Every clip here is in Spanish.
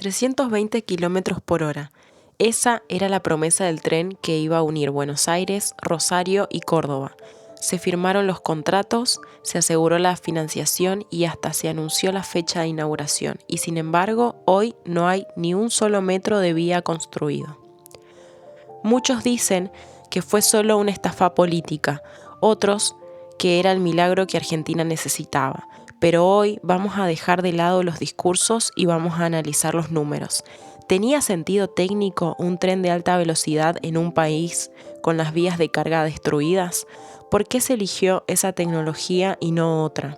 320 kilómetros por hora. Esa era la promesa del tren que iba a unir Buenos Aires, Rosario y Córdoba. Se firmaron los contratos, se aseguró la financiación y hasta se anunció la fecha de inauguración. Y sin embargo, hoy no hay ni un solo metro de vía construido. Muchos dicen que fue solo una estafa política, otros que era el milagro que Argentina necesitaba. Pero hoy vamos a dejar de lado los discursos y vamos a analizar los números. ¿Tenía sentido técnico un tren de alta velocidad en un país con las vías de carga destruidas? ¿Por qué se eligió esa tecnología y no otra?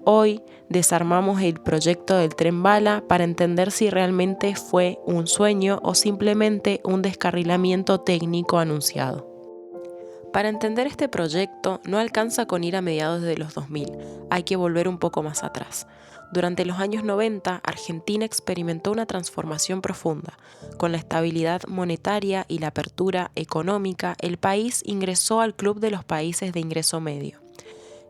Hoy desarmamos el proyecto del tren bala para entender si realmente fue un sueño o simplemente un descarrilamiento técnico anunciado. Para entender este proyecto no alcanza con ir a mediados de los 2000, hay que volver un poco más atrás. Durante los años 90, Argentina experimentó una transformación profunda. Con la estabilidad monetaria y la apertura económica, el país ingresó al club de los países de ingreso medio.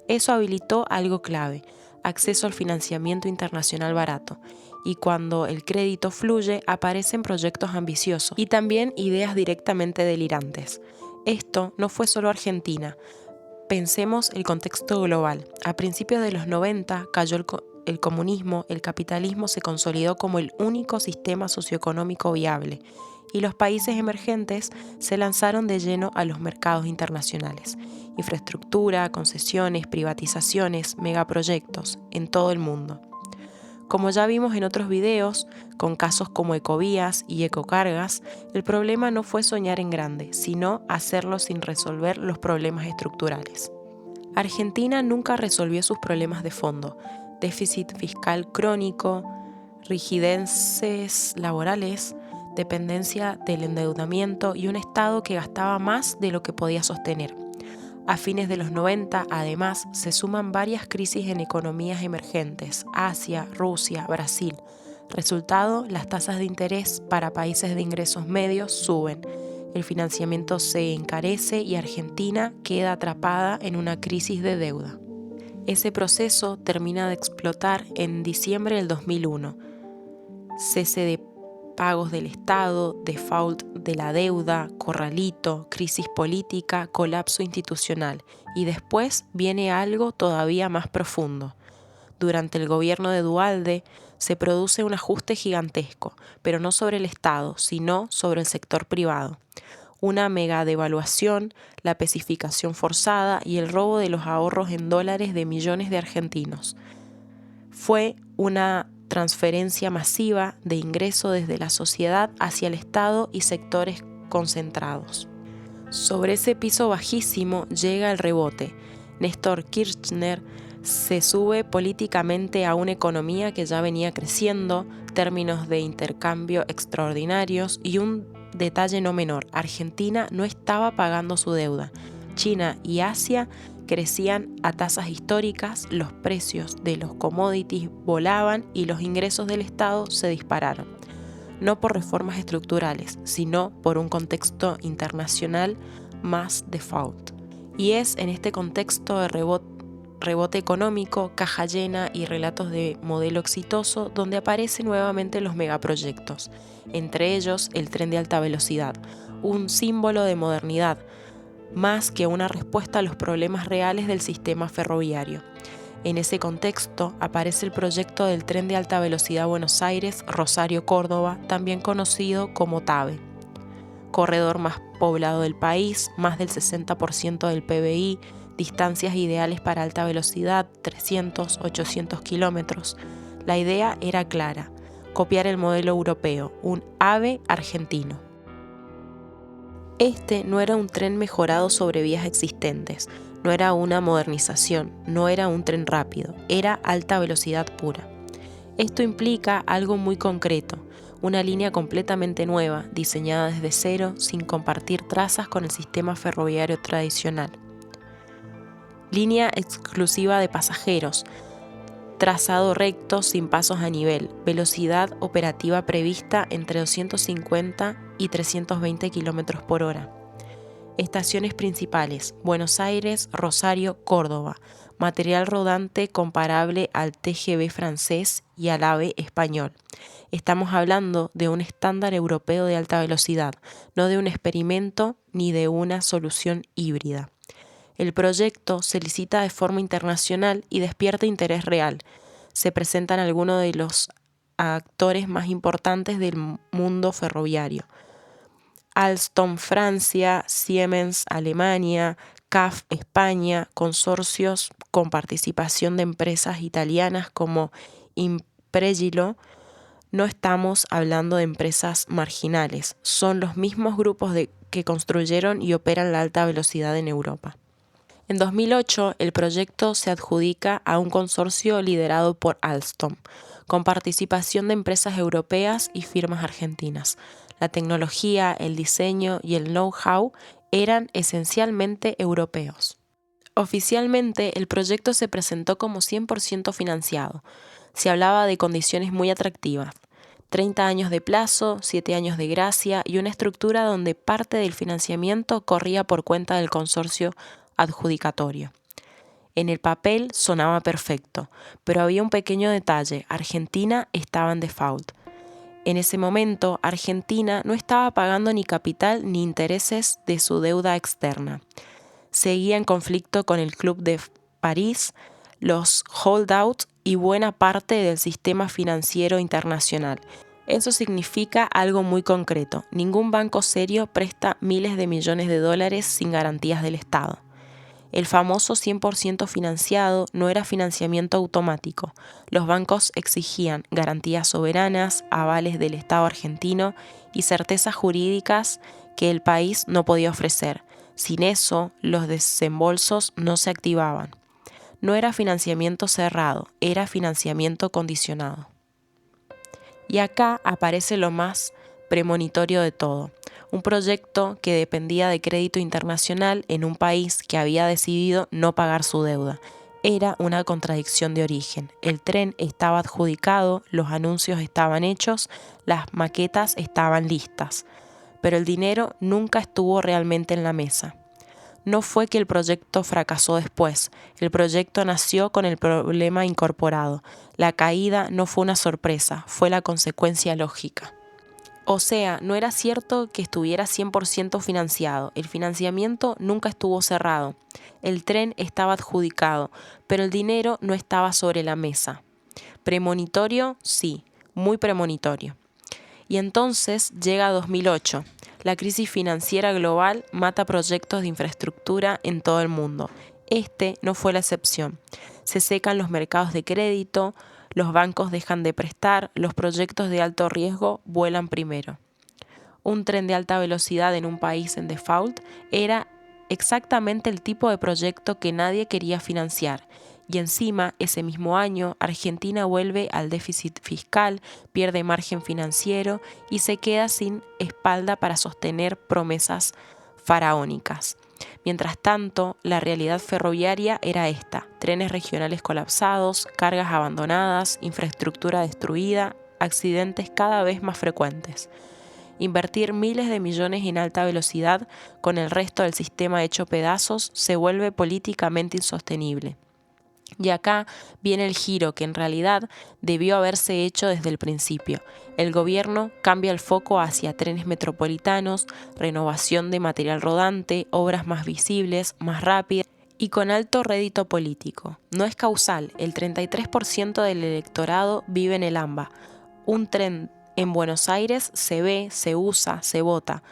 Eso habilitó algo clave: acceso al financiamiento internacional barato. Y cuando el crédito fluye, aparecen proyectos ambiciosos y también ideas directamente delirantes. Esto no fue solo Argentina. Pensemos el contexto global. A principios de los 90 cayó el comunismo, el capitalismo se consolidó como el único sistema socioeconómico viable y los países emergentes se lanzaron de lleno a los mercados internacionales. Infraestructura, concesiones, privatizaciones, megaproyectos en todo el mundo. Como ya vimos en otros videos, con casos como Ecovías y Ecocargas, el problema no fue soñar en grande, sino hacerlo sin resolver los problemas estructurales. Argentina nunca resolvió sus problemas de fondo: déficit fiscal crónico, rigideces laborales, dependencia del endeudamiento y un Estado que gastaba más de lo que podía sostener. A fines de los 90, además, se suman varias crisis en economías emergentes: Asia, Rusia, Brasil. Resultado, las tasas de interés para países de ingresos medios suben, el financiamiento se encarece y Argentina queda atrapada en una crisis de deuda. Ese proceso termina de explotar en diciembre del 2001. Cese de pagos del Estado, default de la deuda, corralito, crisis política, colapso institucional. Y después viene algo todavía más profundo. Durante el gobierno de Duhalde se produce un ajuste gigantesco, pero no sobre el Estado, sino sobre el sector privado. Una mega devaluación, la pesificación forzada y el robo de los ahorros en dólares de millones de argentinos. Fue una transferencia masiva de ingreso desde la sociedad hacia el Estado y sectores concentrados. Sobre ese piso bajísimo llega el rebote. Néstor Kirchner se sube políticamente a una economía que ya venía creciendo, términos de intercambio extraordinarios y un detalle no menor: Argentina no estaba pagando su deuda. China y Asia crecían a tasas históricas, los precios de los commodities volaban y los ingresos del Estado se dispararon. No por reformas estructurales, sino por un contexto internacional más default. Y es en este contexto de rebote económico, caja llena y relatos de modelo exitoso donde aparecen nuevamente los megaproyectos, entre ellos el tren de alta velocidad, un símbolo de modernidad, más que una respuesta a los problemas reales del sistema ferroviario. En ese contexto aparece el proyecto del tren de alta velocidad Buenos Aires, Rosario, Córdoba, también conocido como TAVE. Corredor más poblado del país, más del 60% del PBI, distancias ideales para alta velocidad, 300, 800 kilómetros. La idea era clara: copiar el modelo europeo, un AVE argentino. Este no era un tren mejorado sobre vías existentes, no era una modernización, no era un tren rápido, era alta velocidad pura. Esto implica algo muy concreto: una línea completamente nueva, diseñada desde cero, sin compartir trazas con el sistema ferroviario tradicional. Línea exclusiva de pasajeros, trazado recto sin pasos a nivel, velocidad operativa prevista entre 250 y 320 km por hora. Estaciones principales: Buenos Aires, Rosario, Córdoba. material rodante comparable al TGV francés y al AVE español. Estamos hablando de un estándar europeo de alta velocidad, no de un experimento ni de una solución híbrida. El proyecto se licita de forma internacional y despierta interés real. Se presentan algunos de los actores más importantes del mundo ferroviario: Alstom Francia, Siemens Alemania, CAF España, consorcios con participación de empresas italianas como Impregilo. No estamos hablando de empresas marginales, son los mismos grupos que construyeron y operan la alta velocidad en Europa. En 2008, el proyecto se adjudica a un consorcio liderado por Alstom, con participación de empresas europeas y firmas argentinas. La tecnología, el diseño y el know-how eran esencialmente europeos. Oficialmente, el proyecto se presentó como 100% financiado. Se hablaba de condiciones muy atractivas: 30 años de plazo, 7 años de gracia y una estructura donde parte del financiamiento corría por cuenta del consorcio adjudicatorio. En el papel sonaba perfecto, pero había un pequeño detalle: Argentina estaba en default. En ese momento, Argentina no estaba pagando ni capital ni intereses de su deuda externa. Seguía en conflicto con el Club de París, los holdouts y buena parte del sistema financiero internacional. Eso significa algo muy concreto: ningún banco serio presta miles de millones de dólares sin garantías del Estado. El famoso 100% financiado no era financiamiento automático. Los bancos exigían garantías soberanas, avales del Estado argentino y certezas jurídicas que el país no podía ofrecer. Sin eso, los desembolsos no se activaban. No era financiamiento cerrado, era financiamiento condicionado. Y acá aparece lo más premonitorio de todo: un proyecto que dependía de crédito internacional en un país que había decidido no pagar su deuda. Era una contradicción de origen. El tren estaba adjudicado, los anuncios estaban hechos, las maquetas estaban listas, pero el dinero nunca estuvo realmente en la mesa. No fue que el proyecto fracasó después, el proyecto nació con el problema incorporado. La caída no fue una sorpresa, fue la consecuencia lógica. O sea, no era cierto que estuviera 100% financiado, el financiamiento nunca estuvo cerrado, el tren estaba adjudicado, pero el dinero no estaba sobre la mesa. Premonitorio, sí, muy premonitorio. Y entonces llega 2008. La crisis financiera global mata proyectos de infraestructura en todo el mundo. Este no fue la excepción. Se secan los mercados de crédito, los bancos dejan de prestar, los proyectos de alto riesgo vuelan primero. Un tren de alta velocidad en un país en default era exactamente el tipo de proyecto que nadie quería financiar. Y encima, ese mismo año, Argentina vuelve al déficit fiscal, pierde margen financiero y se queda sin espalda para sostener promesas faraónicas. Mientras tanto, la realidad ferroviaria era esta: trenes regionales colapsados, cargas abandonadas, infraestructura destruida, accidentes cada vez más frecuentes. Invertir miles de millones en alta velocidad con el resto del sistema hecho pedazos se vuelve políticamente insostenible. Y acá viene el giro que en realidad debió haberse hecho desde el principio. El gobierno cambia el foco hacia trenes metropolitanos, renovación de material rodante, obras más visibles, más rápidas y con alto rédito político. No es causal, el 33% del electorado vive en el AMBA. Un tren en Buenos Aires se ve, se usa, se vota.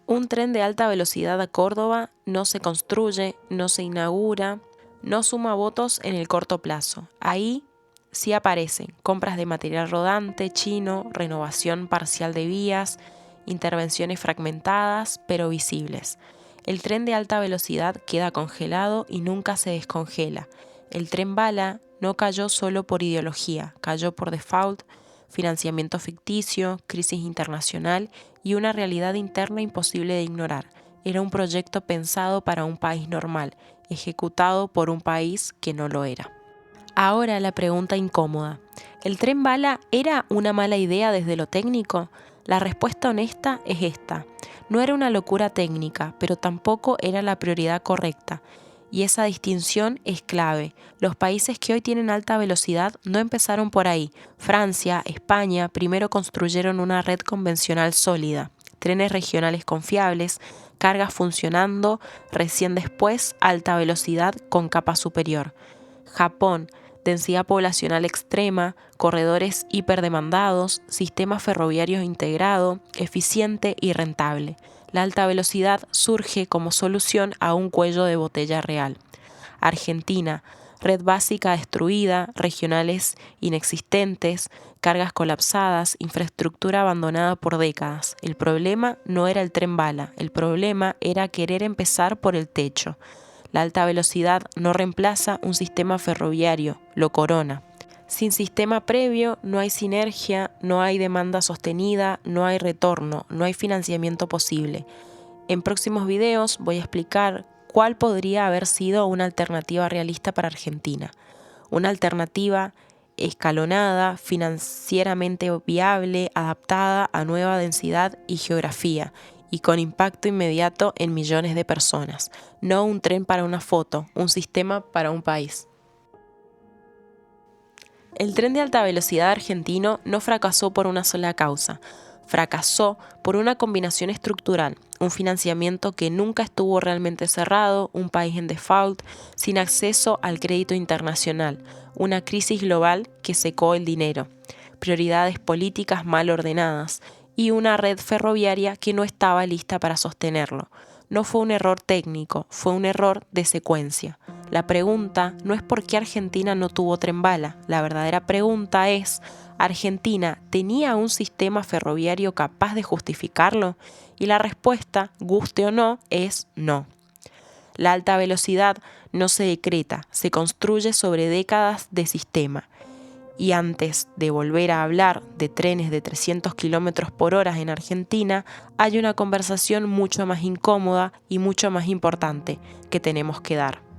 Un tren de alta velocidad a Córdoba no se construye, no se inaugura, no suma votos en el corto plazo. Ahí sí aparecen compras de material rodante chino, renovación parcial de vías, intervenciones fragmentadas pero visibles. El tren de alta velocidad queda congelado y nunca se descongela. El tren bala no cayó solo por ideología, cayó por default, financiamiento ficticio, crisis internacional y una realidad interna imposible de ignorar. Era un proyecto pensado para un país normal, ejecutado por un país que no lo era. Ahora la pregunta incómoda: ¿el tren bala era una mala idea desde lo técnico? La respuesta honesta es esta: no era una locura técnica, pero tampoco era la prioridad correcta. Y esa distinción es clave. Los países que hoy tienen alta velocidad no empezaron por ahí. Francia, España, primero construyeron una red convencional sólida, trenes regionales confiables, cargas funcionando, recién después alta velocidad con capa superior. Japón, densidad poblacional extrema, corredores hiperdemandados, sistema ferroviario integrado, eficiente y rentable. La alta velocidad surge como solución a un cuello de botella real. Argentina, red básica destruida, regionales inexistentes, cargas colapsadas, infraestructura abandonada por décadas. El problema no era el tren bala, el problema era querer empezar por el techo. La alta velocidad no reemplaza un sistema ferroviario, lo corona. Sin sistema previo no hay sinergia, no hay demanda sostenida, no hay retorno, no hay financiamiento posible. En próximos videos voy a explicar cuál podría haber sido una alternativa realista para Argentina. Una alternativa escalonada, financieramente viable, adaptada a nueva densidad y geografía, y con impacto inmediato en millones de personas. No un tren para una foto, un sistema para un país. El tren de alta velocidad argentino no fracasó por una sola causa. Fracasó por una combinación estructural, un financiamiento que nunca estuvo realmente cerrado, un país en default, sin acceso al crédito internacional, una crisis global que secó el dinero, prioridades políticas mal ordenadas y una red ferroviaria que no estaba lista para sostenerlo. No fue un error técnico, fue un error de secuencia. La pregunta no es por qué Argentina no tuvo tren bala, la verdadera pregunta es, ¿Argentina tenía un sistema ferroviario capaz de justificarlo? Y la respuesta, guste o no, es no. La alta velocidad no se decreta, se construye sobre décadas de sistema. Y antes de volver a hablar de trenes de 300 km por hora en Argentina, hay una conversación mucho más incómoda y mucho más importante que tenemos que dar.